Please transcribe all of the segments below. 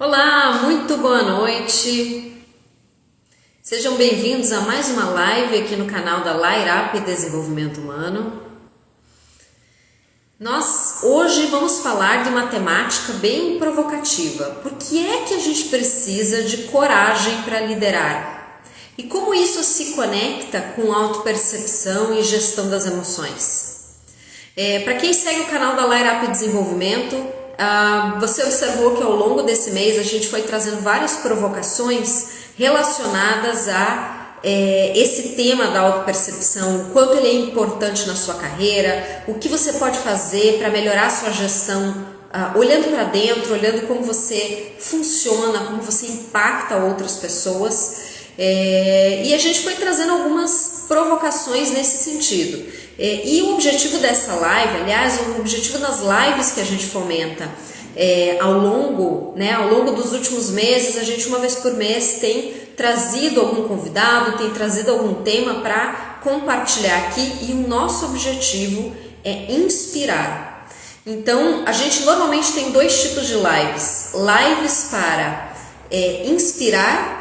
Olá, muito boa noite. Sejam bem-vindos a mais uma live aqui no canal da Light Up Desenvolvimento Humano. Nós hoje vamos falar de uma temática bem provocativa. Por que é que a gente precisa de coragem para liderar? E como isso se conecta com autopercepção e gestão das emoções? Para quem segue o canal da Light Up Desenvolvimento, você observou que ao longo desse mês a gente foi trazendo várias provocações relacionadas a esse tema da autopercepção, o quanto ele é importante na sua carreira, o que você pode fazer para melhorar a sua gestão, olhando para dentro, olhando como você funciona, como você impacta outras pessoas. E a gente foi trazendo algumas provocações nesse sentido. E o objetivo dessa live, aliás, o objetivo das lives que a gente fomenta ao longo dos últimos meses, a gente uma vez por mês tem trazido algum convidado, tem trazido algum tema para compartilhar aqui, e o nosso objetivo é inspirar. Então, a gente normalmente tem dois tipos de lives. Lives para inspirar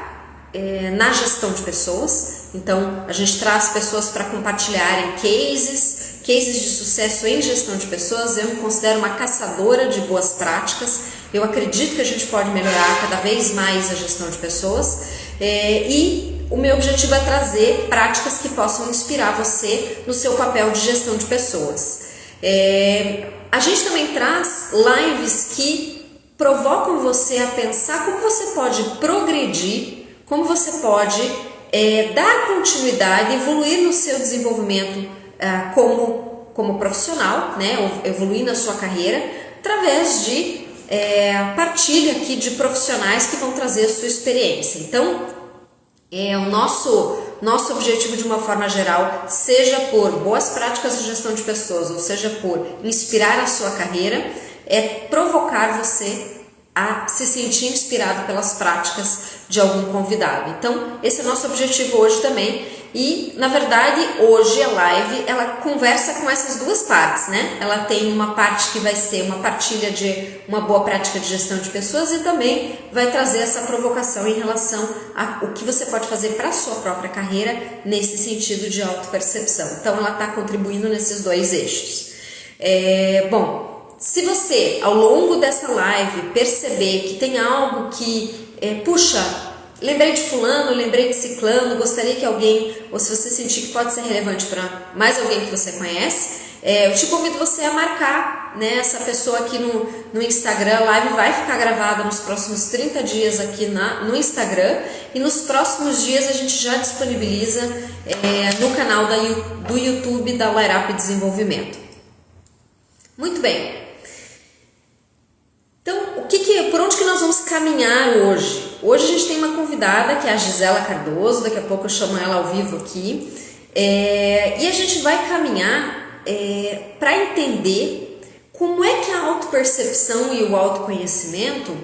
na gestão de pessoas. Então, a gente traz pessoas para compartilharem cases de sucesso em gestão de pessoas. Eu me considero uma caçadora de boas práticas. Eu acredito que a gente pode melhorar cada vez mais a gestão de pessoas. E o meu objetivo é trazer práticas que possam inspirar você no seu papel de gestão de pessoas. A gente também traz lives que provocam você a pensar como você pode progredir, como você pode dar continuidade, evoluir no seu desenvolvimento como profissional, né? Evoluir na sua carreira, através de partilha aqui de profissionais que vão trazer a sua experiência. Então, o nosso objetivo de uma forma geral, seja por boas práticas de gestão de pessoas, ou seja por inspirar a sua carreira, é provocar você a se sentir inspirado pelas práticas de algum convidado. Então, esse é o nosso objetivo hoje também. E, na verdade, hoje a live, ela conversa com essas duas partes, né? Ela tem uma parte que vai ser uma partilha de uma boa prática de gestão de pessoas, e também vai trazer essa provocação em relação a o que você pode fazer para a sua própria carreira nesse sentido de autopercepção. Então, ela está contribuindo nesses dois eixos. Se você, ao longo dessa live, perceber que tem algo que, lembrei de fulano, lembrei de ciclano, gostaria que alguém, ou se você sentir que pode ser relevante para mais alguém que você conhece, eu te convido você a marcar, né, essa pessoa aqui no Instagram. A live vai ficar gravada nos próximos 30 dias aqui no Instagram, e nos próximos dias a gente já disponibiliza no canal do YouTube da Light Up Desenvolvimento. Muito bem. Então, por onde que nós vamos caminhar hoje? Hoje a gente tem uma convidada, que é a Gisela Cardoso. Daqui a pouco eu chamo ela ao vivo aqui. E a gente vai caminhar para entender como é que a autopercepção e o autoconhecimento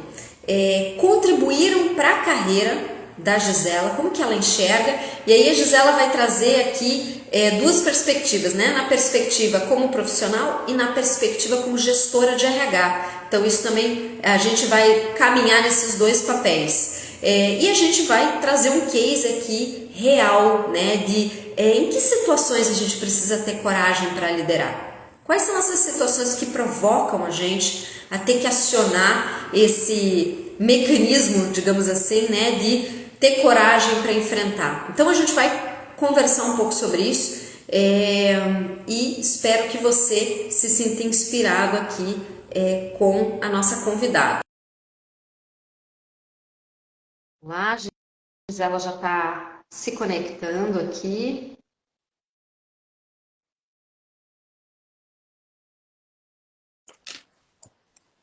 contribuíram para a carreira da Gisela, como que ela enxerga. E aí a Gisela vai trazer aqui duas perspectivas, né? Na perspectiva como profissional e na perspectiva como gestora de RH. Então isso também, a gente vai caminhar nesses dois papéis. E a gente vai trazer um case aqui real, né? Em que situações a gente precisa ter coragem para liderar. Quais são essas situações que provocam a gente a ter que acionar esse mecanismo, digamos assim, né? De ter coragem para enfrentar. Então a gente vai conversar um pouco sobre isso, e espero que você se sinta inspirado aqui com a nossa convidada. Olá, a Gisela já está se conectando aqui.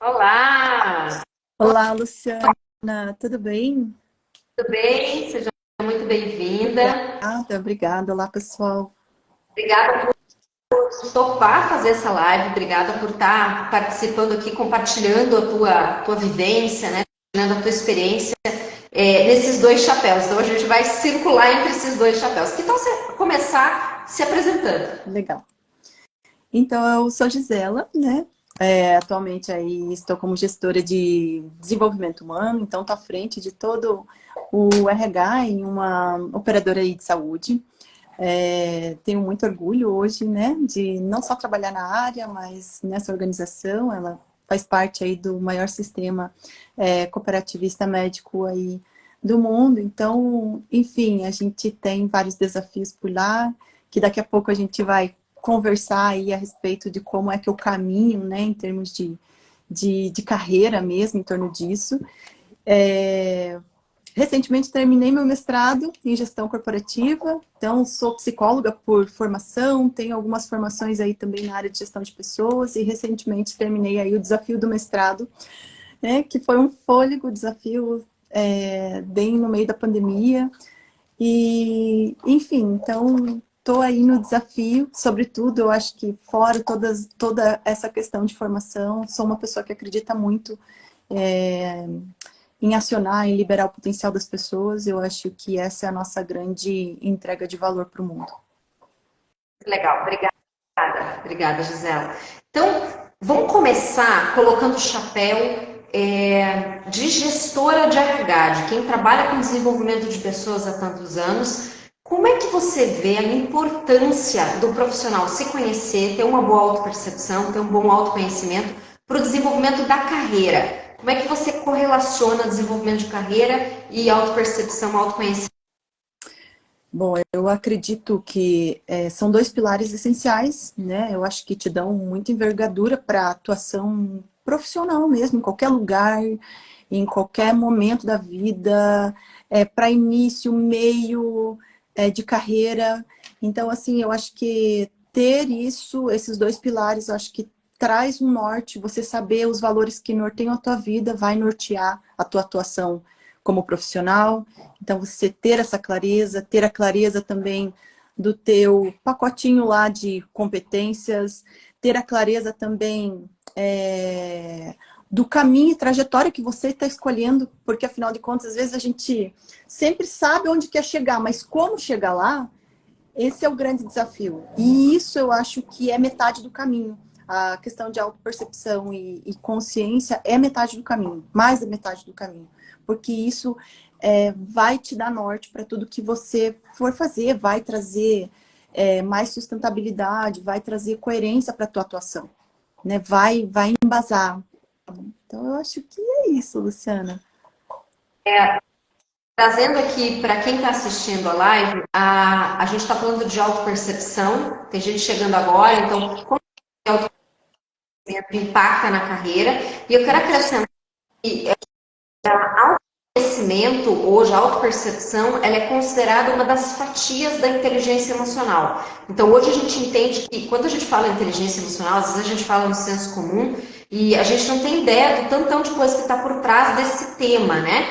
Olá! Olá, Luciana, tudo bem? Tudo bem? Seja muito bem-vinda. Obrigada. Olá, pessoal. Obrigada por topar fazer essa live, obrigada por estar participando aqui, compartilhando a tua vivência, né? Compartilhando a tua experiência nesses dois chapéus. Então a gente vai circular entre esses dois chapéus. Que tal você começar se apresentando? Legal. Então, eu sou Gisela, né? Atualmente aí estou como gestora de desenvolvimento humano, então estou à frente de todo o RH em uma operadora aí de saúde. Tenho muito orgulho hoje, né, de não só trabalhar na área, mas nessa organização. Ela faz parte aí do maior sistema cooperativista médico aí do mundo. Então, enfim, a gente tem vários desafios por lá, que daqui a pouco a gente vai conversar aí a respeito de como é que eu caminho, né, em termos de carreira mesmo, em torno disso. Recentemente terminei meu mestrado em gestão corporativa, então sou psicóloga por formação, tenho algumas formações aí também na área de gestão de pessoas e recentemente terminei aí o desafio do mestrado, né, que foi um fôlego, desafio bem no meio da pandemia. E, enfim, então estou aí no desafio, sobretudo, eu acho que fora toda essa questão de formação, sou uma pessoa que acredita muito em acionar, em liberar o potencial das pessoas. Eu acho que essa é a nossa grande entrega de valor para o mundo. Legal, obrigada. Obrigada, Gisela. Então, vamos começar colocando o chapéu de gestora de RH, de quem trabalha com desenvolvimento de pessoas há tantos anos. Como é que você vê a importância do profissional se conhecer, ter uma boa autopercepção, ter um bom autoconhecimento para o desenvolvimento da carreira? Como é que você correlaciona desenvolvimento de carreira e autopercepção, autoconhecimento? Bom, eu acredito que são dois pilares essenciais, né? Eu acho que te dão muita envergadura para a atuação profissional mesmo, em qualquer lugar, em qualquer momento da vida, para início, meio de carreira. Então, assim, eu acho que ter isso, esses dois pilares, eu acho que traz um norte, você saber os valores que norteiam a tua vida, vai nortear a tua atuação como profissional. Então, você ter essa clareza, ter a clareza também do teu pacotinho lá de competências, ter a clareza também do caminho e trajetória que você está escolhendo, porque, afinal de contas, às vezes a gente sempre sabe onde quer chegar, mas como chegar lá, esse é o grande desafio. E isso eu acho que é metade do caminho. A questão de autopercepção e consciência é metade do caminho, mais da metade do caminho. Porque isso vai te dar norte para tudo que você for fazer, vai trazer mais sustentabilidade, vai trazer coerência para a tua atuação, né? Vai embasar. Então, eu acho que é isso, Luciana. Trazendo aqui para quem está assistindo a live, a gente está falando de autopercepção, tem gente chegando agora, então como o autoconhecimento impacta na carreira, e eu quero acrescentar que autoconhecimento, hoje a autopercepção, ela é considerada uma das fatias da inteligência emocional. Então hoje a gente entende que quando a gente fala em inteligência emocional, às vezes a gente fala no senso comum, e a gente não tem ideia do tantão de coisa que está por trás desse tema, né?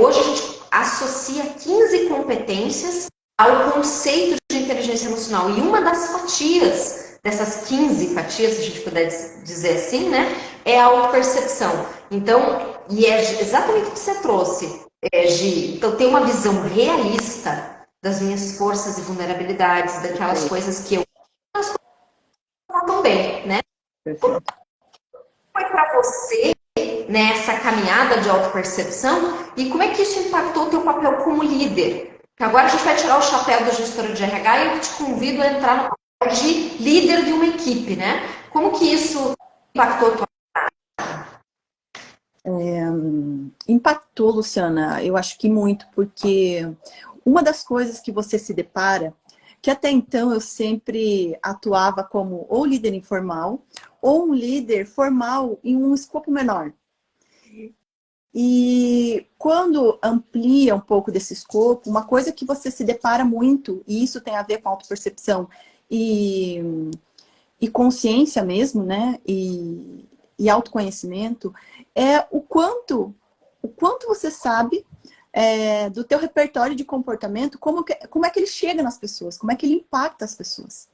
Hoje a gente associa 15 competências ao conceito de inteligência emocional. E uma das fatias, dessas 15 fatias, se a gente puder dizer assim, né, é a autopercepção. Então, e é exatamente o que você trouxe, então ter uma visão realista das minhas forças e vulnerabilidades, daquelas coisas que eu não tão bem, né? Perfeito. Foi para você nessa caminhada de autopercepção e como é que isso impactou o teu papel como líder? Agora a gente vai tirar o chapéu da gestora de RH e eu te convido a entrar no papel de líder de uma equipe, né? Como que isso impactou a tua... Impactou, Luciana, eu acho que muito, porque uma das coisas que você se depara, que até então eu sempre atuava como ou líder informal, ou um líder formal em um escopo menor. E quando amplia um pouco desse escopo, uma coisa que você se depara muito, e isso tem a ver com autopercepção e consciência mesmo, né? E autoconhecimento, é o quanto você sabe do teu repertório de comportamento, como é que ele chega nas pessoas, como é que ele impacta as pessoas.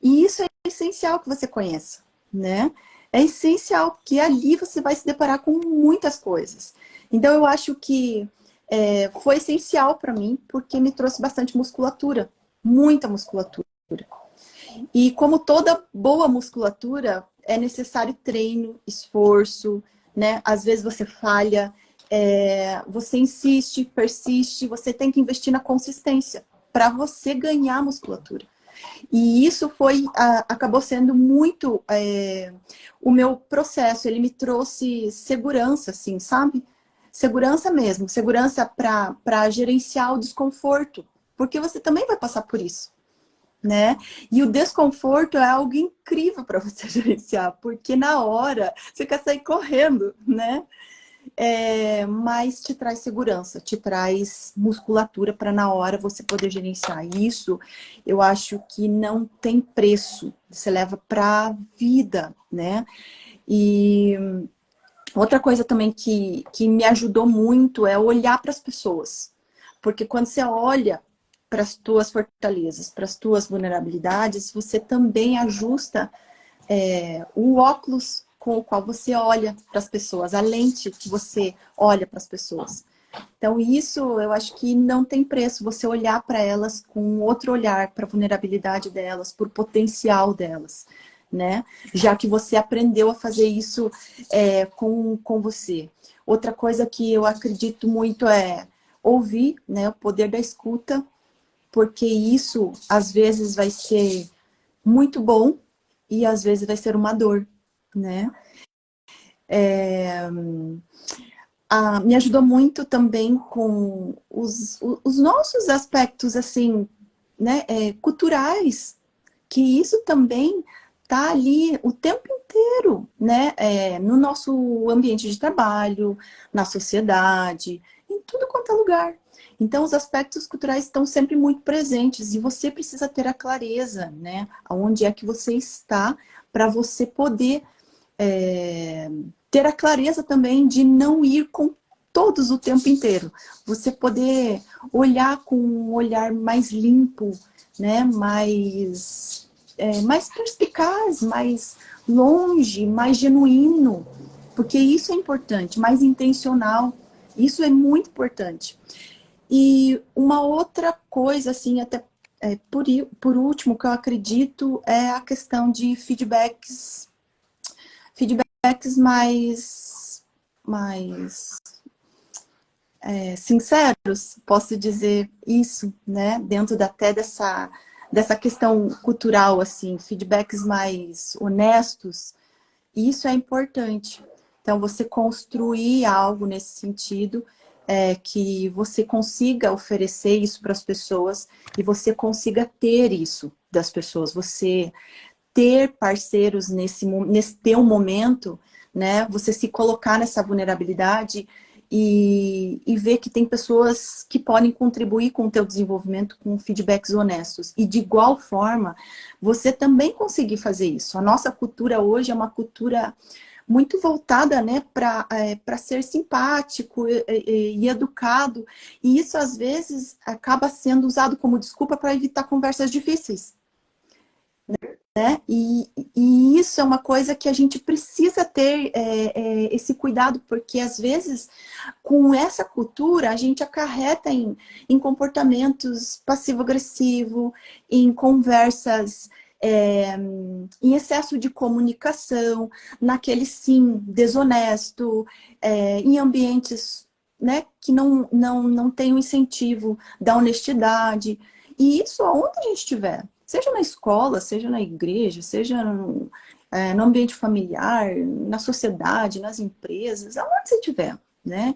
E isso é essencial que você conheça, né? É essencial, porque ali você vai se deparar com muitas coisas. Então, eu acho que foi essencial para mim, porque me trouxe bastante musculatura, muita musculatura. E como toda boa musculatura, é necessário treino, esforço, né? Às vezes você falha, você insiste, persiste, você tem que investir na consistência para você ganhar musculatura. E isso acabou sendo muito o meu processo. Ele me trouxe segurança, assim, sabe? Segurança mesmo, segurança para gerenciar o desconforto, porque você também vai passar por isso, né? E o desconforto é algo incrível para você gerenciar, porque na hora você quer sair correndo, né? Mas te traz segurança, te traz musculatura para na hora você poder gerenciar. Isso eu acho que não tem preço, você leva para a vida, né? E outra coisa também que me ajudou muito é olhar para as pessoas. Porque quando você olha para as tuas fortalezas, para as tuas vulnerabilidades, você também ajusta o óculos com o qual você olha para as pessoas, a lente que você olha para as pessoas. Então, isso eu acho que não tem preço, você olhar para elas com outro olhar, para a vulnerabilidade delas, para o potencial delas, né? Já que você aprendeu a fazer isso com você. Outra coisa que eu acredito muito é ouvir, né? O poder da escuta, porque isso às vezes vai ser muito bom e às vezes vai ser uma dor, né? Me ajudou muito também com os nossos aspectos, assim, né, culturais, que isso também tá ali o tempo inteiro, né, no nosso ambiente de trabalho, na sociedade, em tudo quanto é lugar. Então, os aspectos culturais estão sempre muito presentes e você precisa ter a clareza, né, aonde é que você está para você poder ter a clareza também de não ir com todos o tempo inteiro. Você poder olhar com um olhar mais limpo, né? Mais perspicaz, mais longe, mais genuíno. Porque isso é importante, mais intencional. Isso é muito importante. E uma outra coisa, assim, até por último, que eu acredito é a questão de feedbacks mais sinceros, posso dizer isso, né? Dentro até dessa questão cultural, assim, feedbacks mais honestos, isso é importante. Então, você construir algo nesse sentido, que você consiga oferecer isso para as pessoas e você consiga ter isso das pessoas, você ter parceiros nesse teu momento, né? Você se colocar nessa vulnerabilidade e ver que tem pessoas que podem contribuir com o teu desenvolvimento com feedbacks honestos. E de igual forma, você também conseguir fazer isso. A nossa cultura hoje é uma cultura muito voltada, né, para ser simpático e educado. E isso, às vezes, acaba sendo usado como desculpa para evitar conversas difíceis. Né? E isso é uma coisa que a gente precisa ter esse cuidado, porque às vezes com essa cultura a gente acarreta em comportamentos passivo-agressivo, em conversas em excesso de comunicação, naquele sim desonesto, em ambientes, né, que não tem o incentivo da honestidade. E isso aonde a gente estiver. Seja na escola, seja na igreja, seja no ambiente familiar, na sociedade, nas empresas, aonde você estiver, né?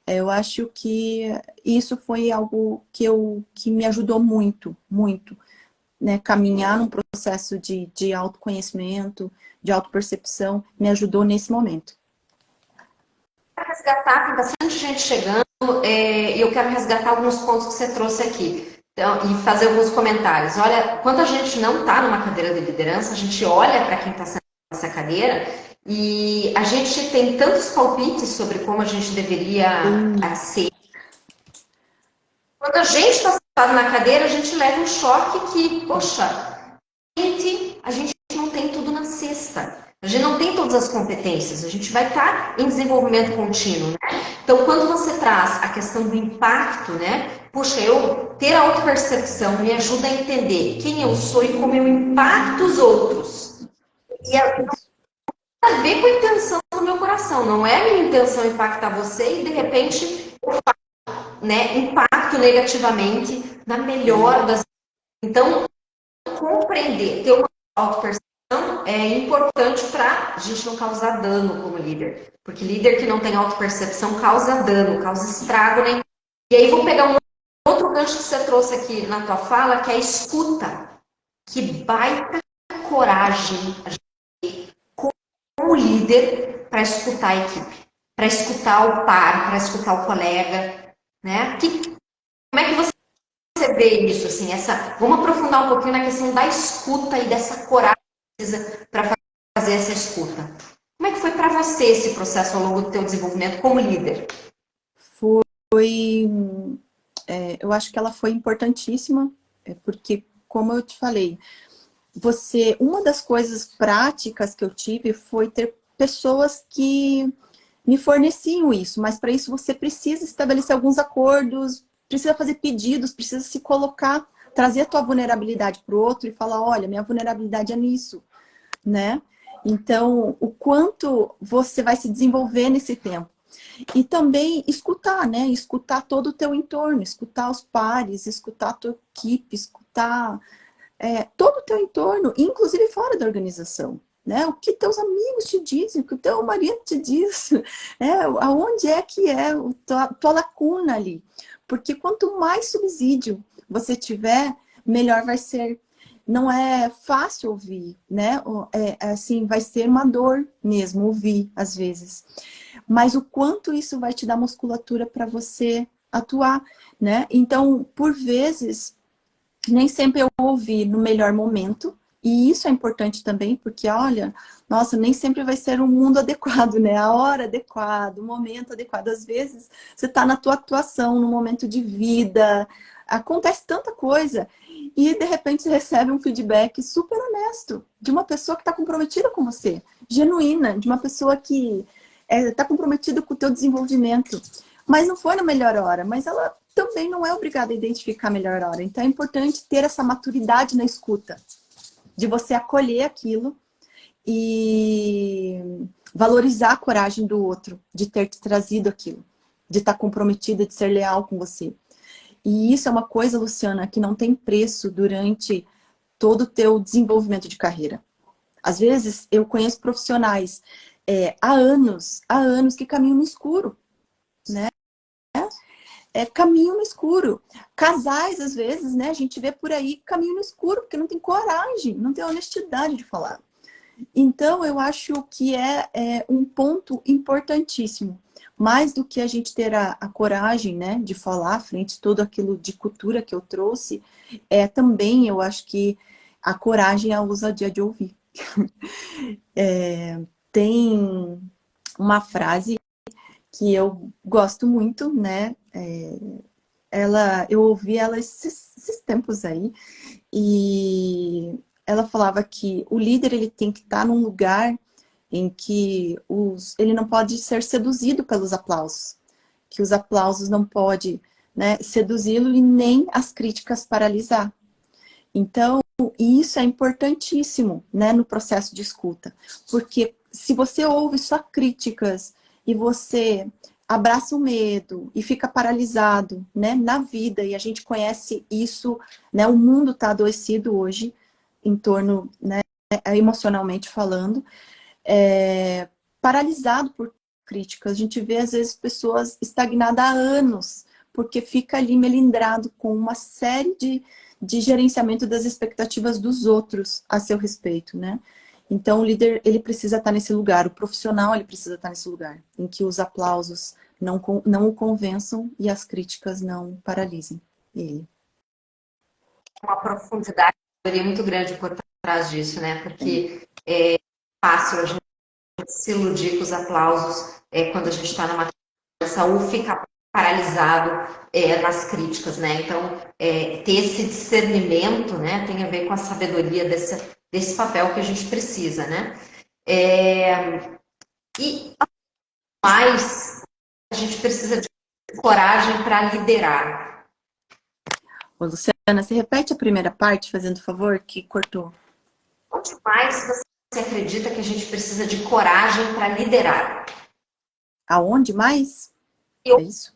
Eu acho que isso foi algo que me ajudou muito, muito, né? Caminhar num processo de autoconhecimento, de autopercepção, me ajudou nesse momento. Resgatar, tem bastante gente chegando, e eu quero resgatar alguns pontos que você trouxe aqui. Então, e fazer alguns comentários. Olha, quando a gente não está numa cadeira de liderança, a gente olha para quem está sentado nessa cadeira e a gente tem tantos palpites sobre como a gente deveria ser. Quando a gente está sentado na cadeira, a gente leva um choque que, poxa, a gente não tem tudo na cesta. A gente não tem todas as competências, a gente vai estar em desenvolvimento contínuo, né? Então, quando você traz a questão do impacto, né? Puxa, eu ter a autopercepção me ajuda a entender quem eu sou e como eu impacto os outros. E a ver com a intenção do meu coração. Não é minha intenção impactar você e de repente eu faço, né, impacto negativamente na melhor das. Então, compreender, ter uma autopercepção é importante para a gente não causar dano como líder. Porque líder que não tem autopercepção causa dano, causa estrago, né? E aí vou pegar um outro gancho que você trouxe aqui na tua fala, que é a escuta. Que baita coragem a gente como líder para escutar a equipe, para escutar o par, para escutar o colega, né? Como é que você vê isso, assim, vamos aprofundar um pouquinho na questão da escuta e dessa coragem para fazer essa escuta. Como é que foi para você esse processo ao longo do teu desenvolvimento como líder? Foi, eu acho que ela foi importantíssima, porque, como eu te falei, uma das coisas práticas que eu tive foi ter pessoas que me forneciam isso, mas para isso você precisa estabelecer alguns acordos, precisa fazer pedidos, precisa se colocar, trazer a tua vulnerabilidade para o outro e falar, olha, minha vulnerabilidade é nisso, né? Então, o quanto você vai se desenvolver nesse tempo. E também escutar, né? Escutar todo o teu entorno, escutar os pares, escutar a tua equipe, escutar todo o teu entorno, inclusive fora da organização. Né? O que teus amigos te dizem, o que o teu marido te diz, aonde é que é a tua lacuna ali. Porque quanto mais subsídio você tiver, melhor vai ser. Não é fácil ouvir, né? Assim, vai ser uma dor mesmo ouvir, às vezes. Mas o quanto isso vai te dar musculatura para você atuar, né? Então, por vezes, nem sempre eu ouvi no melhor momento, e isso é importante também, porque, olha, nossa, nem sempre vai ser um mundo adequado, né? A hora adequada, o momento adequado. Às vezes, você está na tua atuação, no momento de vida, acontece tanta coisa, e de repente você recebe um feedback super honesto, de uma pessoa que está comprometida com você, genuína, de uma pessoa que está comprometida com o teu desenvolvimento. Mas não foi na melhor hora, mas ela também não é obrigada a identificar a melhor hora. Então é importante ter essa maturidade na escuta, de você acolher aquilo e valorizar a coragem do outro, de ter te trazido aquilo, de estar comprometida, de ser leal com você. E isso é uma coisa, Luciana, que não tem preço durante todo o teu desenvolvimento de carreira. Às vezes eu conheço profissionais há anos que caminham no escuro, né? Caminho no escuro. Casais, às vezes, né? A gente vê por aí caminho no escuro, porque não tem coragem, não tem honestidade de falar. Então, eu acho que é um ponto importantíssimo. Mais do que a gente ter a coragem, né, de falar frente a tudo aquilo de cultura que eu trouxe, também eu acho que a coragem é a ousadia de ouvir. Tem uma frase que eu gosto muito, né? Eu ouvi ela esses tempos aí, e ela falava que o líder ele tem que estar num lugar em que ele não pode ser seduzido pelos aplausos, que os aplausos não podem, né, seduzi-lo e nem as críticas paralisar. Então, isso é importantíssimo, né, no processo de escuta, porque se você ouve só críticas e você abraça o medo e fica paralisado, né, na vida, e a gente conhece isso, né, o mundo está adoecido hoje, em torno, né, emocionalmente falando, paralisado por críticas. A gente vê, às vezes, pessoas estagnadas há anos, porque fica ali melindrado com uma série de gerenciamento das expectativas dos outros a seu respeito, né? Então, o líder, ele precisa estar nesse lugar, o profissional, ele precisa estar nesse lugar, em que os aplausos não o convençam e as críticas não paralisem ele. Uma profundidade muito grande por trás disso, né? Porque é fácil a gente se iludir com os aplausos quando a gente está numa criança ou ficar paralisado nas críticas, né? Então, ter esse discernimento, né, tem a ver com a sabedoria desse papel que a gente precisa, né? E mais, a gente precisa de coragem para liderar. Ô, Luciana, você repete a primeira parte, fazendo favor, que cortou. Onde mais você você acredita que a gente precisa de coragem para liderar? Aonde mais? E É isso?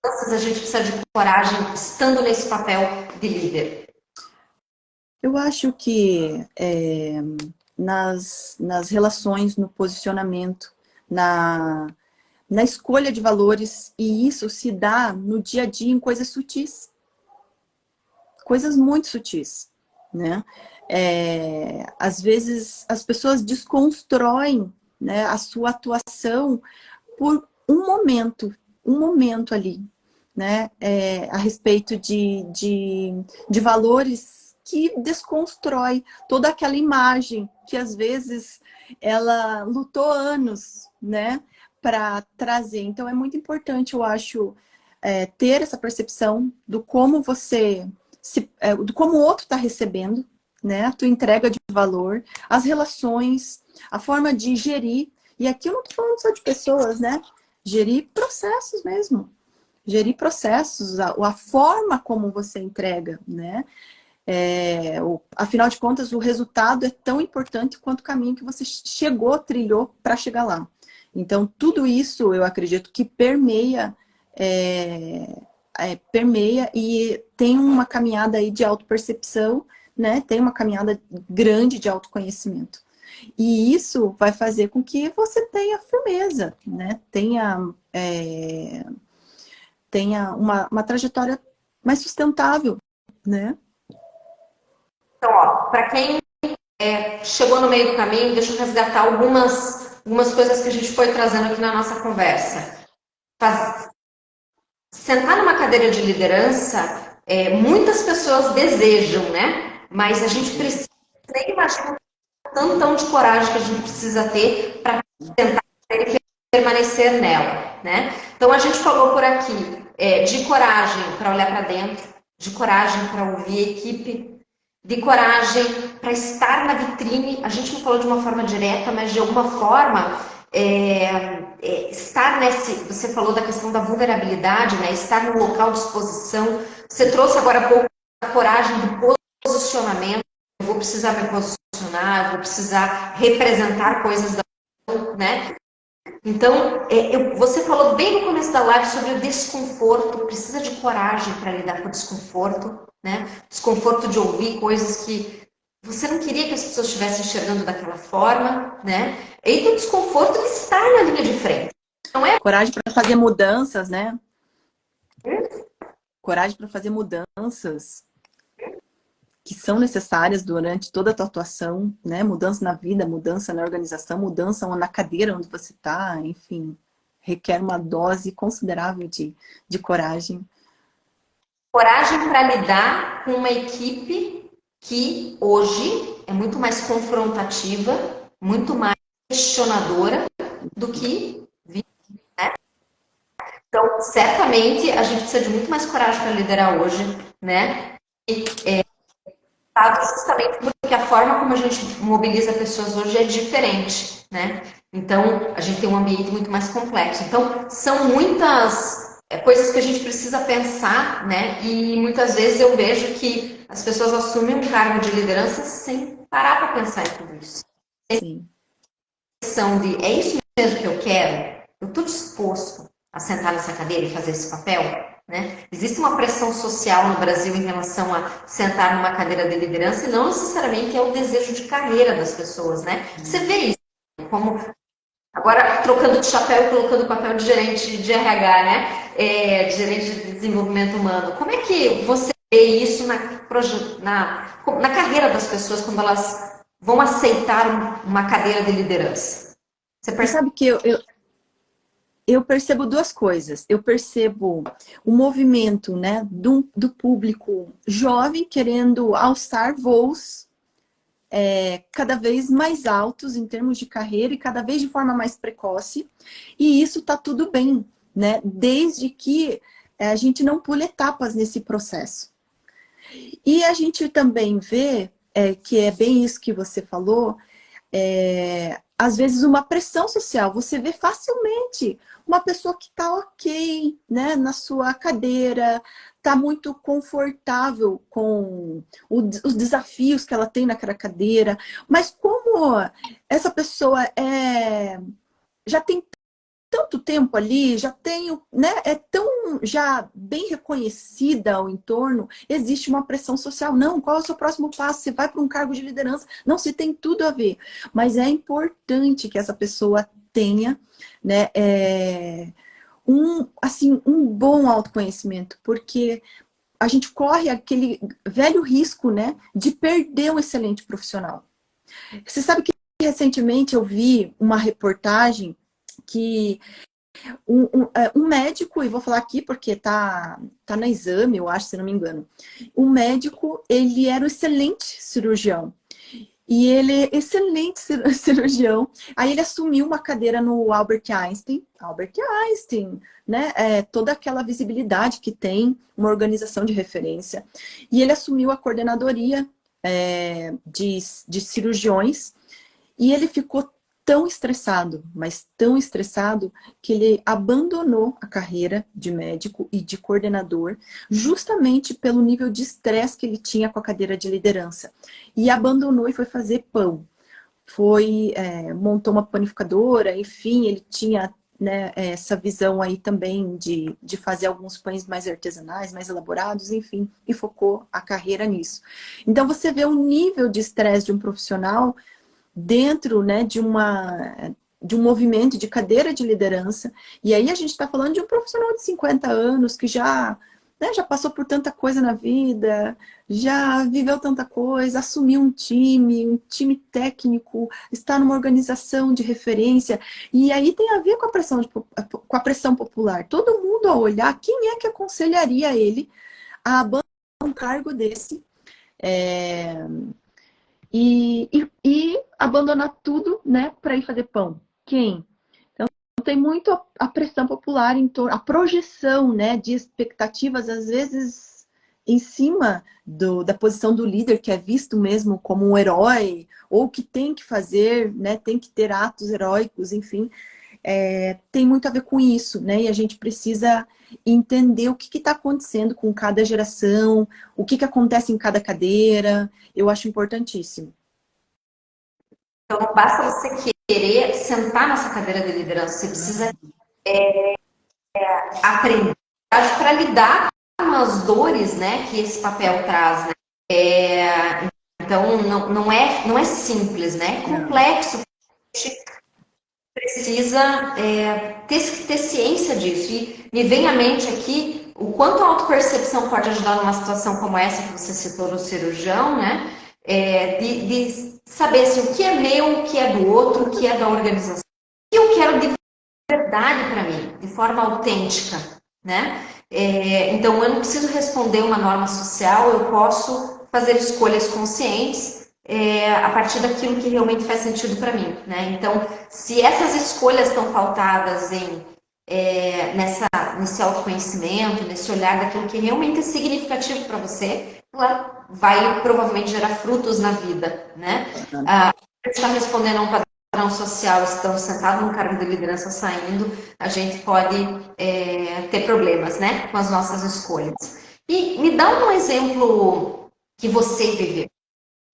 outras a gente precisa de coragem estando nesse papel de líder? Eu acho que nas relações, no posicionamento, na escolha de valores, e isso se dá no dia a dia em coisas sutis. Coisas muito sutis, né? Às vezes as pessoas desconstroem, né, a sua atuação por um momento ali, né? A respeito de valores que desconstrói toda aquela imagem que às vezes ela lutou anos, né, para trazer. Então é muito importante, eu acho, ter essa percepção do como você do como o outro está recebendo, né? A tua entrega de valor, as relações, a forma de gerir. E aqui eu não estou falando só de pessoas, né? Gerir processos mesmo. Gerir processos, a forma como você entrega, né? Afinal de contas, o resultado é tão importante quanto o caminho que você chegou, trilhou para chegar lá. Então, tudo isso eu acredito que permeia e tem uma caminhada aí de autopercepção, né? Tem uma caminhada grande de autoconhecimento. E isso vai fazer com que você tenha firmeza, né? Tenha uma trajetória mais sustentável, né? Então, ó, para quem chegou no meio do caminho, deixa eu resgatar algumas coisas que a gente foi trazendo aqui na nossa conversa. Sentar numa cadeira de liderança, muitas pessoas desejam, né? Mas a gente precisa, nem imagina o tantão de coragem que a gente precisa ter para tentar permanecer nela, né? Então a gente falou por aqui de coragem para olhar para dentro, de coragem para ouvir a equipe, de coragem para estar na vitrine. A gente não falou de uma forma direta, mas de alguma forma estar você falou da questão da vulnerabilidade, né? Estar no local de exposição. Você trouxe agora há pouco a coragem do posicionamento. Eu vou precisar me posicionar, eu vou precisar representar coisas né? Então, você falou bem no começo da live sobre o desconforto, precisa de coragem para lidar com o desconforto, né? Desconforto de ouvir coisas que você não queria que as pessoas estivessem enxergando daquela forma, né? E tem o desconforto de estar na linha de frente. Não é? Coragem para fazer mudanças, né? Coragem para fazer mudanças que são necessárias durante toda a tua atuação, né? Mudança na vida, mudança na organização, mudança na cadeira onde você está, enfim. Requer uma dose considerável de coragem. Coragem para lidar com uma equipe que hoje é muito mais confrontativa, muito mais questionadora do que né? Então, certamente, a gente precisa de muito mais coragem para liderar hoje, né? E, justamente porque a forma como a gente mobiliza pessoas hoje é diferente, né? Então, a gente tem um ambiente muito mais complexo. Então, são muitas coisas que a gente precisa pensar, né? E muitas vezes eu vejo que as pessoas assumem um cargo de liderança sem parar para pensar em tudo isso. Sim. É isso mesmo que eu quero? Eu estou disposto a sentar nessa cadeira e fazer esse papel? Né? Existe uma pressão social no Brasil em relação a sentar numa cadeira de liderança e não necessariamente é o desejo de carreira das pessoas, né? Você vê isso como agora trocando de chapéu e colocando o papel de gerente de RH, né? De gerente de desenvolvimento humano. Como é que você vê isso na carreira das pessoas quando elas vão aceitar uma cadeira de liderança? Você sabe que eu percebo duas coisas. Eu percebo o movimento, né, do público jovem querendo alçar voos cada vez mais altos em termos de carreira e cada vez de forma mais precoce. E isso tá tudo bem, né? Desde que a gente não pule etapas nesse processo. E a gente também vê que é bem isso que você falou, às vezes, uma pressão social. Você vê facilmente uma pessoa que está ok, né, na sua cadeira, está muito confortável com os desafios que ela tem naquela cadeira, mas como essa pessoa já tem tanto tempo ali, já tenho, né, é tão já bem reconhecida ao entorno, existe uma pressão social. Não, qual é o seu próximo passo? Você vai para um cargo de liderança? Não, se tem tudo a ver. Mas é importante que essa pessoa tenha, né, assim, um bom autoconhecimento, porque a gente corre aquele velho risco, né, de perder um excelente profissional. Você sabe que recentemente eu vi uma reportagem que um médico, e vou falar aqui porque tá na exame, eu acho, se não me engano. Um médico, ele era um excelente cirurgião. E ele é excelente cirurgião. Aí ele assumiu uma cadeira no Albert Einstein. Albert Einstein, né? Toda aquela visibilidade que tem uma organização de referência. E ele assumiu a coordenadoria de cirurgiões. E ele ficou tão estressado, mas tão estressado, que ele abandonou a carreira de médico e de coordenador, justamente pelo nível de estresse que ele tinha com a cadeira de liderança. E abandonou e foi fazer pão. Montou uma panificadora, enfim, ele tinha, né, essa visão aí também de fazer alguns pães mais artesanais, mais elaborados, enfim, e focou a carreira nisso. Então você vê o nível de estresse de um profissional dentro, né, de um movimento de cadeira de liderança. E aí a gente está falando de um profissional de 50 anos que né, já passou por tanta coisa na vida, já viveu tanta coisa, assumiu um time técnico, está numa organização de referência. E aí tem a ver com a pressão popular. Todo mundo a olhar, quem é que aconselharia ele a abandonar um cargo desse? E abandonar tudo, né, para ir fazer pão. Quem? Então, tem muito a pressão popular em torno, a projeção, né, de expectativas, às vezes, em cima da posição do líder, que é visto mesmo como um herói, ou que tem que fazer, né, tem que ter atos heróicos, enfim. Tem muito a ver com isso, né? E a gente precisa entender o que está acontecendo com cada geração, o que acontece em cada cadeira. Eu acho importantíssimo. Então, não basta você querer sentar nessa cadeira de liderança, você precisa aprender para lidar com as dores, né, que esse papel traz, né? Então, não é simples, né? É complexo. A gente precisa ter ciência disso. E me vem à mente aqui o quanto a autopercepção pode ajudar numa situação como essa que você citou no cirurgião, né? De saber assim, o que é meu, o que é do outro, o que é da organização. O que eu quero de verdade para mim, de forma autêntica, né? Então, eu não preciso responder uma norma social, eu posso fazer escolhas conscientes a partir daquilo que realmente faz sentido para mim, né? Então, se essas escolhas estão pautadas nesse autoconhecimento, nesse olhar daquilo que realmente é significativo para você, ela vai provavelmente gerar frutos na vida, né? Você está respondendo a um padrão social, estão sentados num cargo de liderança saindo, a gente pode ter problemas, né, com as nossas escolhas. E me dá um exemplo que você viveu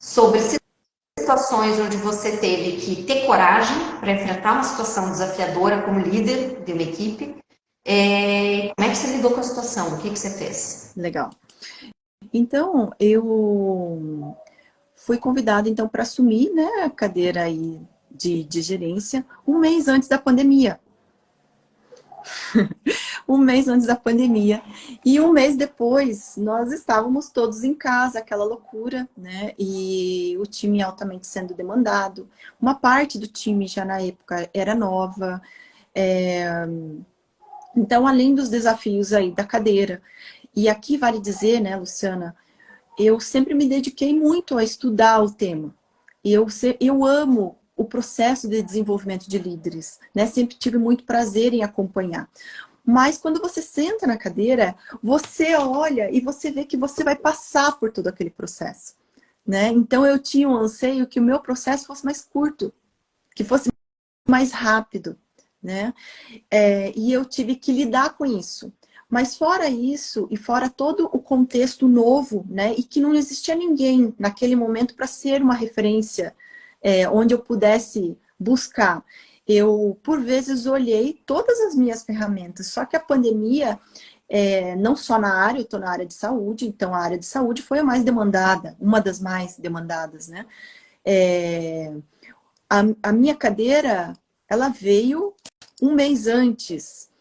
sobre situações onde você teve que ter coragem para enfrentar uma situação desafiadora como líder de uma equipe. Como é que você lidou com a situação? O que você fez? Legal. Então, eu fui convidada então para assumir, né, a cadeira aí de gerência um mês antes da pandemia. Um mês antes da pandemia. E um mês depois, nós estávamos todos em casa, aquela loucura, né? E o time altamente sendo demandado. Uma parte do time já na época era nova. Então, além dos desafios aí da cadeira. E aqui vale dizer, né, Luciana, eu sempre me dediquei muito a estudar o tema. Eu amo o processo de desenvolvimento de líderes, né? Sempre tive muito prazer em acompanhar. Mas quando você senta na cadeira, você olha e você vê que você vai passar por todo aquele processo, né? Então eu tinha um anseio que o meu processo fosse mais curto, que fosse mais rápido, né? E eu tive que lidar com isso. Mas fora isso, e fora todo o contexto novo, né? E que não existia ninguém naquele momento para ser uma referência onde eu pudesse buscar. Eu, por vezes, olhei todas as minhas ferramentas, só que a pandemia, não só na área, eu estou na área de saúde, então a área de saúde foi a mais demandada, uma das mais demandadas, né? A minha cadeira, ela veio um mês antes.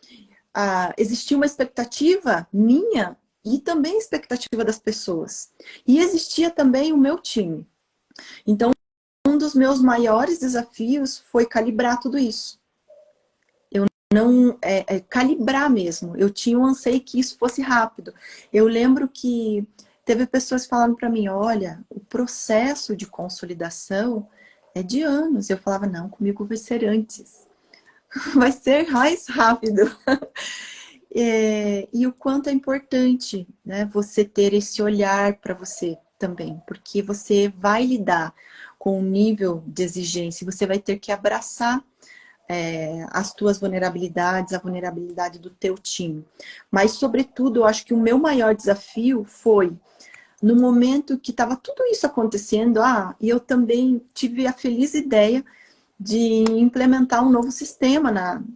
Existia uma expectativa minha e também expectativa das pessoas. E existia também o meu time. Então, um dos meus maiores desafios foi calibrar tudo isso. Eu não... calibrar mesmo. Eu tinha um anseio que isso fosse rápido. Eu lembro que teve pessoas falando para mim, olha, o processo de consolidação é de anos. Eu falava, não, comigo vai ser antes. Vai ser mais rápido. E o quanto é importante, né, você ter esse olhar para você também, porque você vai lidar com um nível de exigência, você vai ter que abraçar as tuas vulnerabilidades, a vulnerabilidade do teu time. Mas, sobretudo, eu acho que o meu maior desafio foi no momento que estava tudo isso acontecendo, e eu também tive a feliz ideia de implementar um novo sistema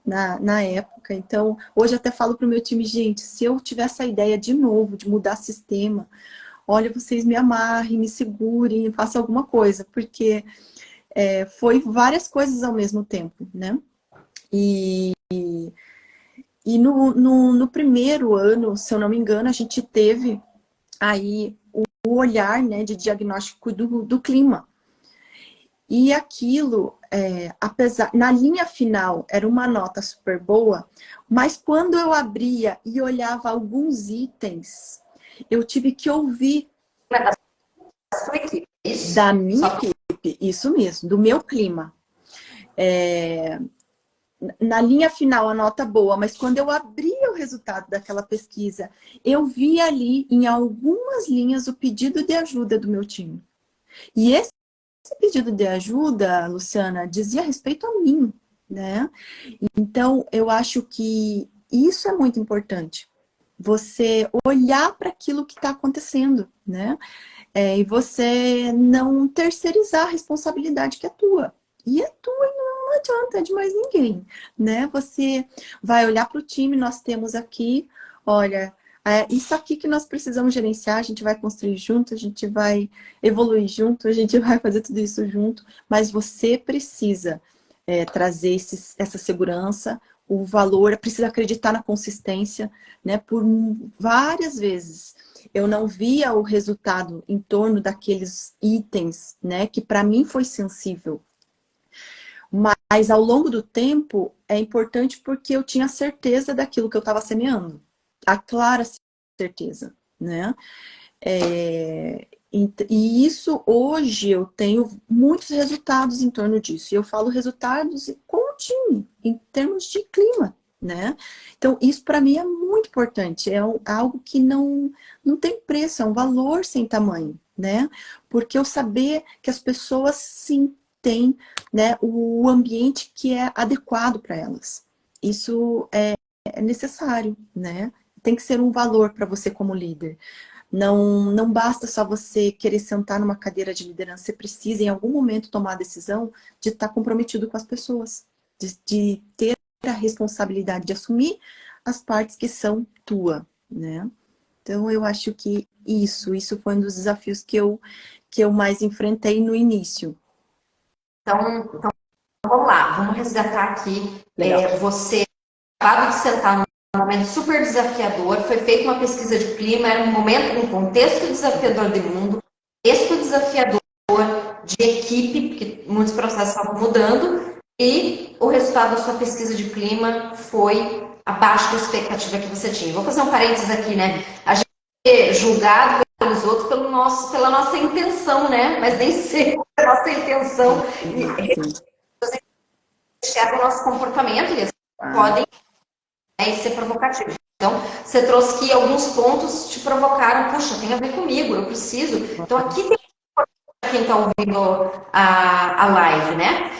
na época. Então, hoje até falo para o meu time, gente, se eu tiver essa ideia de novo, de mudar sistema, olha, vocês me amarrem, me segurem, façam alguma coisa, porque foi várias coisas ao mesmo tempo, né? E no primeiro ano, se eu não me engano, a gente teve aí o olhar, né, de diagnóstico do clima. E aquilo, apesar, na linha final, era uma nota super boa, mas quando eu abria e olhava alguns itens, eu tive que ouvir Da sua equipe, isso? da minha equipe, isso mesmo, do meu clima. Na linha final, a nota boa, mas quando eu abria o resultado daquela pesquisa, eu via ali, em algumas linhas, o pedido de ajuda do meu time. E esse pedido de ajuda, Luciana, dizia respeito a mim, né? Então, eu acho que isso é muito importante. Você olhar para aquilo que está acontecendo, né? E você não terceirizar a responsabilidade que é tua. E é tua e não adianta, é de mais ninguém, né? Você vai olhar para o time, nós temos aqui, olha, isso aqui que nós precisamos gerenciar, a gente vai construir junto, a gente vai evoluir junto, a gente vai fazer tudo isso junto, mas você precisa trazer essa segurança, o valor, precisa acreditar na consistência, né? Por várias vezes eu não via o resultado em torno daqueles itens, né? Que para mim foi sensível. Mas ao longo do tempo é importante porque eu tinha certeza daquilo que eu estava semeando. A clara certeza, né? E isso hoje eu tenho muitos resultados em torno disso. E eu falo resultados com o time, em termos de clima, né? Então, isso para mim é muito importante. É algo que não tem preço, é um valor sem tamanho, né? Porque eu saber que as pessoas sim têm, né, o ambiente que é adequado para elas. Isso é necessário, né? Tem que ser um valor para você como líder. Não basta só você querer sentar numa cadeira de liderança, você precisa em algum momento tomar a decisão de estar comprometido com as pessoas, de ter a responsabilidade de assumir as partes que são tua, né? Então eu acho que isso foi um dos desafios que eu mais enfrentei no início. Então vamos lá, vamos resgatar aqui. Legal. Você acabou de sentar num momento super desafiador, foi feita uma pesquisa de clima, era um momento, um contexto desafiador de mundo, contexto desafiador de equipe, porque muitos processos estavam mudando, e o resultado da sua pesquisa de clima foi abaixo da expectativa que você tinha. Vou fazer um parênteses aqui, né? A gente é julgado pelos outros pela nossa intenção, né? Mas nem sempre a nossa intenção enxerga o nosso comportamento, eles podem ser provocativos. Então, você trouxe aqui alguns pontos que te provocaram, puxa, tem a ver comigo, eu preciso. Então, aqui tem quem está ouvindo a live, né?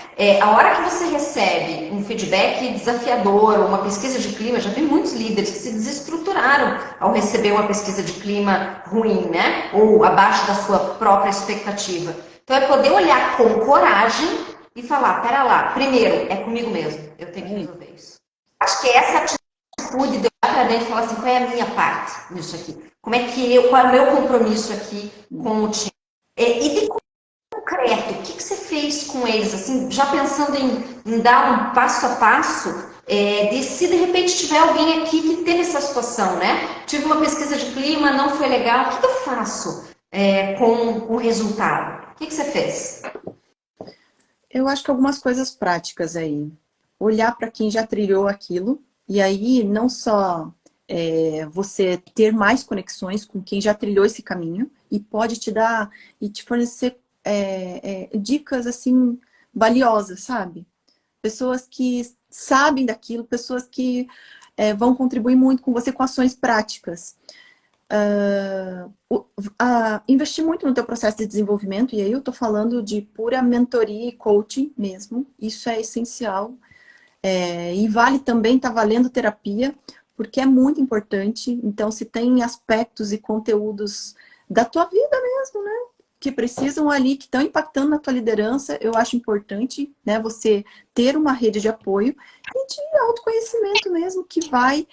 A hora que você recebe um feedback desafiador, uma pesquisa de clima, já vi muitos líderes que se desestruturaram ao receber uma pesquisa de clima ruim, né? Ou abaixo da sua própria expectativa. Então é poder olhar com coragem e falar, pera lá, primeiro, é comigo mesmo, eu tenho que resolver isso. Acho que essa atitude de olhar para dentro e falar assim, qual é a minha parte nisso aqui? Qual é o meu compromisso aqui com o time? E de concreto, o que você fez com eles, assim, já pensando em dar um passo a passo, de se de repente tiver alguém aqui que teve essa situação, né? Tive uma pesquisa de clima, não foi legal, o que eu faço com o resultado? O que você fez? Eu acho que algumas coisas práticas aí. Olhar para quem já trilhou aquilo, e aí não só você ter mais conexões com quem já trilhou esse caminho, e pode te dar e te fornecer dicas assim valiosas, sabe? Pessoas que sabem daquilo, pessoas que vão contribuir muito com você com ações práticas. Investir muito no teu processo de desenvolvimento, e aí eu tô falando de pura mentoria e coaching mesmo, isso é essencial. E vale também, tá valendo terapia, porque é muito importante. Então, se tem aspectos e conteúdos da tua vida mesmo, né? Que precisam ali, que estão impactando na tua liderança, eu acho importante, né? Você ter uma rede de apoio e de autoconhecimento mesmo, que vai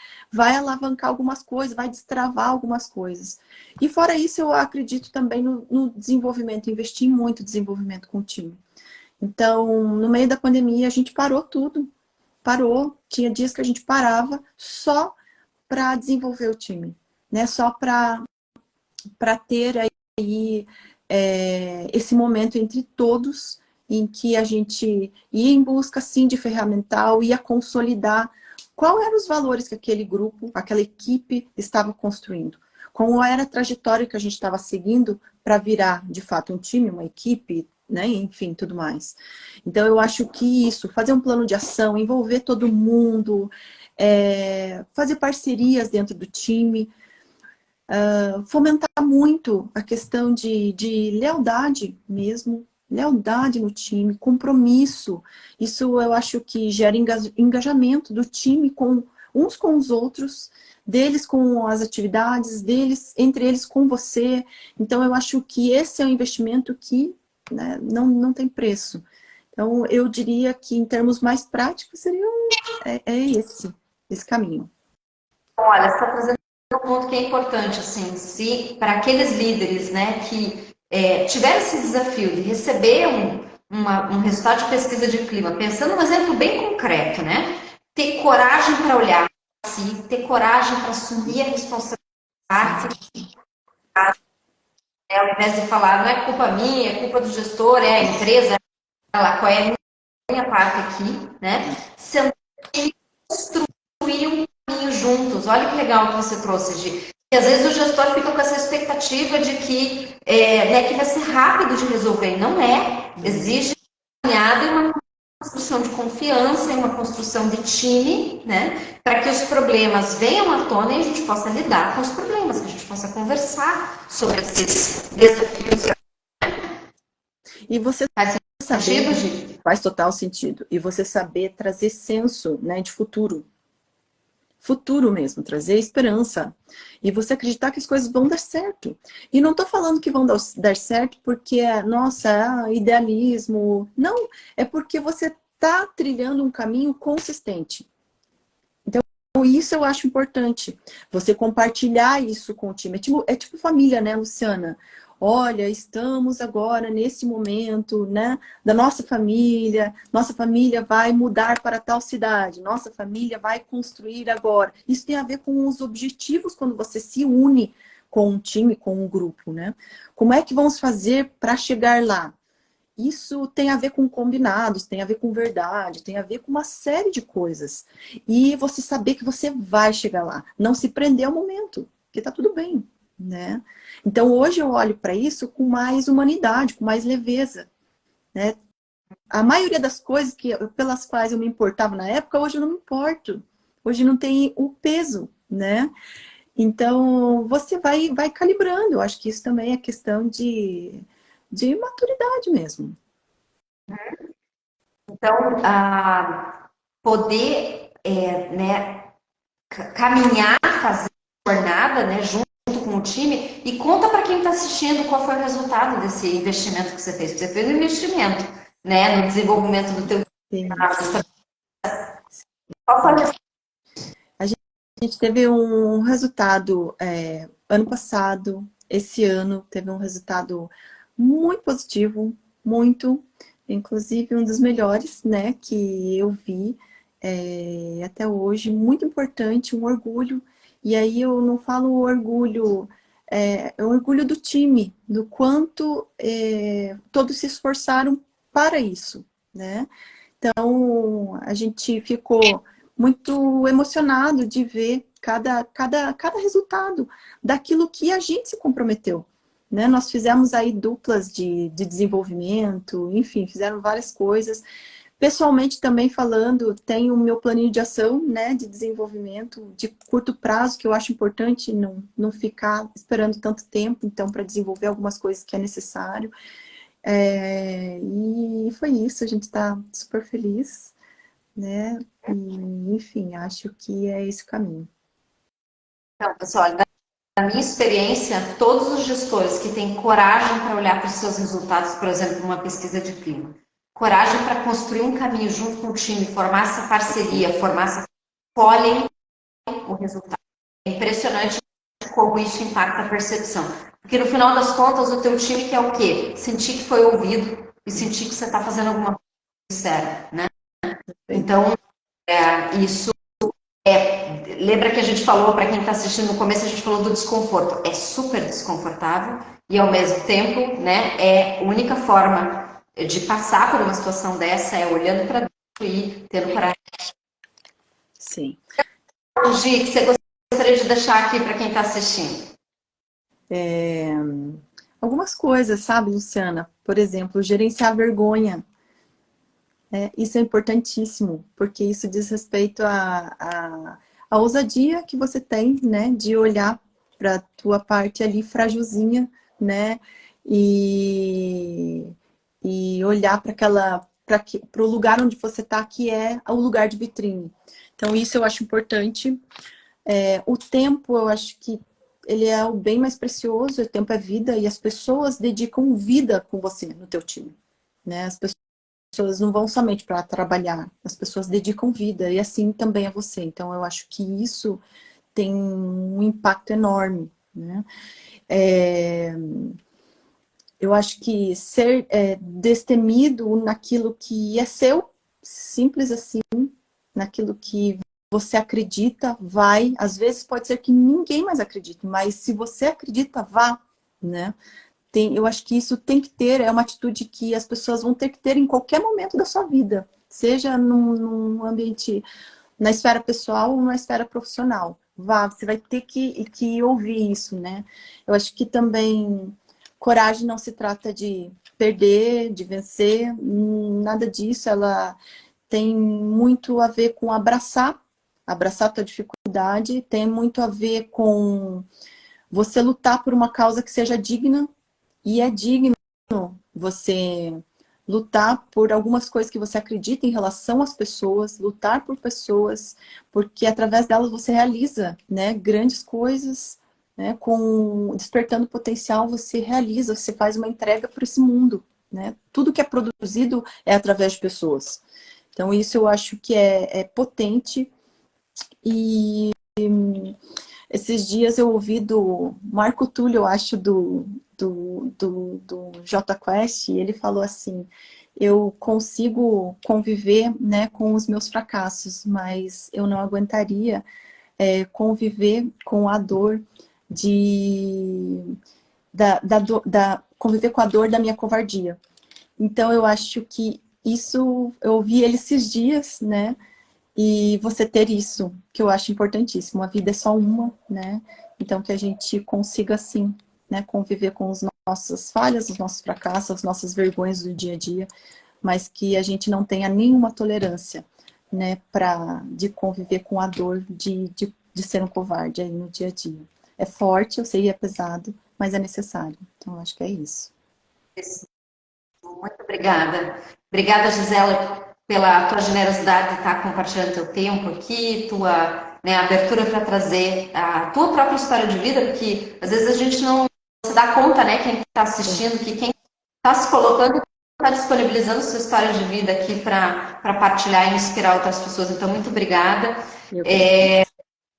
alavancar algumas coisas, vai destravar algumas coisas. E fora isso, eu acredito também no desenvolvimento, investir muito em desenvolvimento com o time. Então, no meio da pandemia, a gente parou tudo. Parou, tinha dias que a gente parava só para desenvolver o time, né? Só para ter aí esse momento entre todos em que a gente ia em busca, sim, de ferramental, ia consolidar qual eram os valores que aquele grupo, aquela equipe estava construindo. Qual era a trajetória que a gente estava seguindo para virar, de fato, um time, uma equipe, né? Enfim, tudo mais. Então, eu acho que isso, fazer um plano de ação, envolver todo mundo, fazer parcerias dentro do time, fomentar muito a questão de lealdade mesmo, lealdade no time, compromisso. Isso eu acho que gera engajamento do time com uns com os outros, deles com as atividades, entre eles com você. Então eu acho que esse é um investimento que, né, não tem preço. Então eu diria que em termos mais práticos seria esse caminho. Olha, você está trazendo um ponto que é importante, assim, se para aqueles líderes, né, que tiveram esse desafio de receber um resultado de pesquisa de clima, pensando num exemplo bem concreto, né, ter coragem para olhar para si, ter coragem para assumir a responsabilidade, ao invés de falar, não é culpa minha, é culpa do gestor, é a empresa, qual é a minha parte aqui, né, sentar e construir um caminho juntos. Olha que legal que você trouxe, Gi. E às vezes o gestor fica com essa expectativa de que, né, que vai ser rápido de resolver. E não é. Exige uma caminhada e uma construção de confiança e uma construção de time, né, para que os problemas venham à tona e a gente possa lidar com os problemas, que a gente possa conversar sobre esses desafios. E você Faz sentido, Gi? faz total sentido. E você saber trazer senso, né, de futuro. Futuro mesmo, trazer esperança. E você acreditar que as coisas vão dar certo. E não estou falando que vão dar certo porque nossa, idealismo. Não, é porque você está trilhando um caminho consistente. Então, isso eu acho importante. Você compartilhar isso com o time. É tipo família, né, Luciana? Olha, estamos agora nesse momento, né, da nossa família vai mudar para tal cidade, nossa família vai construir agora. Isso tem a ver com os objetivos quando você se une com um time, com um grupo, né? Como é que vamos fazer para chegar lá? Isso tem a ver com combinados, tem a ver com verdade, tem a ver com uma série de coisas. E você saber que você vai chegar lá, não se prender ao momento, que tá tudo bem, né? Então hoje eu olho para isso com mais humanidade, com mais leveza, né? A maioria das coisas pelas quais eu me importava na época, hoje eu não me importo. Hoje não tem o peso, né? Então você vai calibrando. Eu acho que isso também é questão de maturidade mesmo. Então, poder né, caminhar, fazer jornada, né, junto com o time, e conta para quem está assistindo qual foi o resultado desse investimento que você fez. Você fez um investimento, né, no desenvolvimento do teu Sim, time. Qual foi o resultado? a gente teve um resultado ano passado, esse ano teve um resultado muito positivo, muito, inclusive um dos melhores, né, que eu vi até hoje, muito importante, um orgulho. E aí eu não falo orgulho, é o orgulho do time, do quanto todos se esforçaram para isso, né? Então, a gente ficou muito emocionado de ver cada resultado daquilo que a gente se comprometeu. Né? Nós fizemos aí duplas de desenvolvimento, enfim, fizeram várias coisas. Pessoalmente também falando, tenho o meu planinho de ação, né, de desenvolvimento de curto prazo, que eu acho importante não ficar esperando tanto tempo, então, para desenvolver algumas coisas que é necessário. E foi isso, a gente está super feliz, né? E, enfim, acho que é esse o caminho. Então, pessoal, da minha experiência, todos os gestores que têm coragem para olhar para os seus resultados, por exemplo, numa pesquisa de clima, coragem para construir um caminho junto com o time, formar essa parceria, colhem o resultado. É impressionante como isso impacta a percepção. Porque no final das contas, o teu time quer o quê? Sentir que foi ouvido e sentir que você está fazendo alguma coisa séria, né? Então, isso lembra que a gente falou, para quem está assistindo no começo, a gente falou do desconforto. É super desconfortável e, ao mesmo tempo, né, é a única forma de passar por uma situação dessa é olhando para dentro e tendo coragem. Sim. Gi, que você gostaria de deixar aqui para quem está assistindo? Algumas coisas, sabe, Luciana? Por exemplo, gerenciar a vergonha. Isso é importantíssimo, porque isso diz respeito à ousadia que você tem, né, de olhar para a tua parte ali frágilzinha, né, e, e olhar para o lugar onde você está, que é o lugar de vitrine. Então, isso eu acho importante. O tempo, eu acho que ele é o bem mais precioso, o tempo é vida, e as pessoas dedicam vida com você no teu time, né, as pessoas não vão somente para trabalhar, as pessoas dedicam vida, e assim também é você. Então, eu acho que isso tem um impacto enorme, né? Eu acho que ser destemido naquilo que é seu, simples assim, naquilo que você acredita, vai. Às vezes pode ser que ninguém mais acredite, mas se você acredita, vá, né? Eu acho que isso tem que ter, é uma atitude que as pessoas vão ter que ter em qualquer momento da sua vida, seja num ambiente, na esfera pessoal ou na esfera profissional. Vá, você vai ter que ouvir isso, né? Eu acho que também coragem não se trata de perder, de vencer, nada disso. Ela tem muito a ver com abraçar a tua dificuldade, tem muito a ver com você lutar por uma causa que seja digna, e é digno você lutar por algumas coisas que você acredita em relação às pessoas, lutar por pessoas, porque através delas você realiza, né, grandes coisas, né, com despertando potencial, você realiza, você faz uma entrega para esse mundo, né? Tudo que é produzido é através de pessoas. Então isso eu acho que é potente. E esses dias eu ouvi do Marco Túlio, eu acho, do Jota Quest, e ele falou assim: eu consigo conviver, né, com os meus fracassos, mas eu não aguentaria conviver com a dor conviver com a dor da minha covardia. Então eu acho que isso, eu ouvi ele esses dias, né? E você ter isso, que eu acho importantíssimo. A vida é só uma, né? Então que a gente consiga, assim, né, conviver com as nossas falhas, os nossos fracassos, as nossas vergonhas do dia a dia, mas que a gente não tenha nenhuma tolerância, né, de conviver com a dor de ser um covarde aí no dia a dia. É forte, eu sei, é pesado, mas é necessário. Então, eu acho que é isso. Muito obrigada. Obrigada, Gisela, pela tua generosidade de estar compartilhando teu tempo aqui, tua, né, abertura para trazer a tua própria história de vida, porque às vezes a gente não se dá conta, né, quem está assistindo, que quem está se colocando está disponibilizando sua história de vida aqui para partilhar e inspirar outras pessoas. Então, muito obrigada. Quem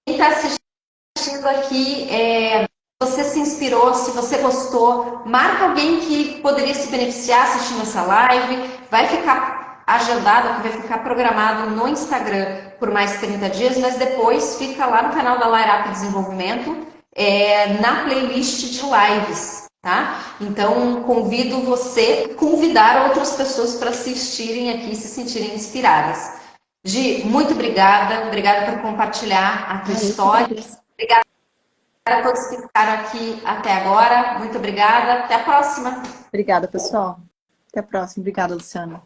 está assistindo aqui, você se inspirou, se você gostou, marca alguém que poderia se beneficiar assistindo essa live, vai ficar agendado, vai ficar programado no Instagram por mais 30 dias, mas depois fica lá no canal da Light Up Desenvolvimento, na playlist de lives, tá? Então, convido você a convidar outras pessoas para assistirem aqui e se sentirem inspiradas. Gi, muito obrigada por compartilhar a tua história. Obrigada a todos que ficaram aqui até agora. Muito obrigada. Até a próxima. Obrigada, pessoal. Até a próxima. Obrigada, Luciana.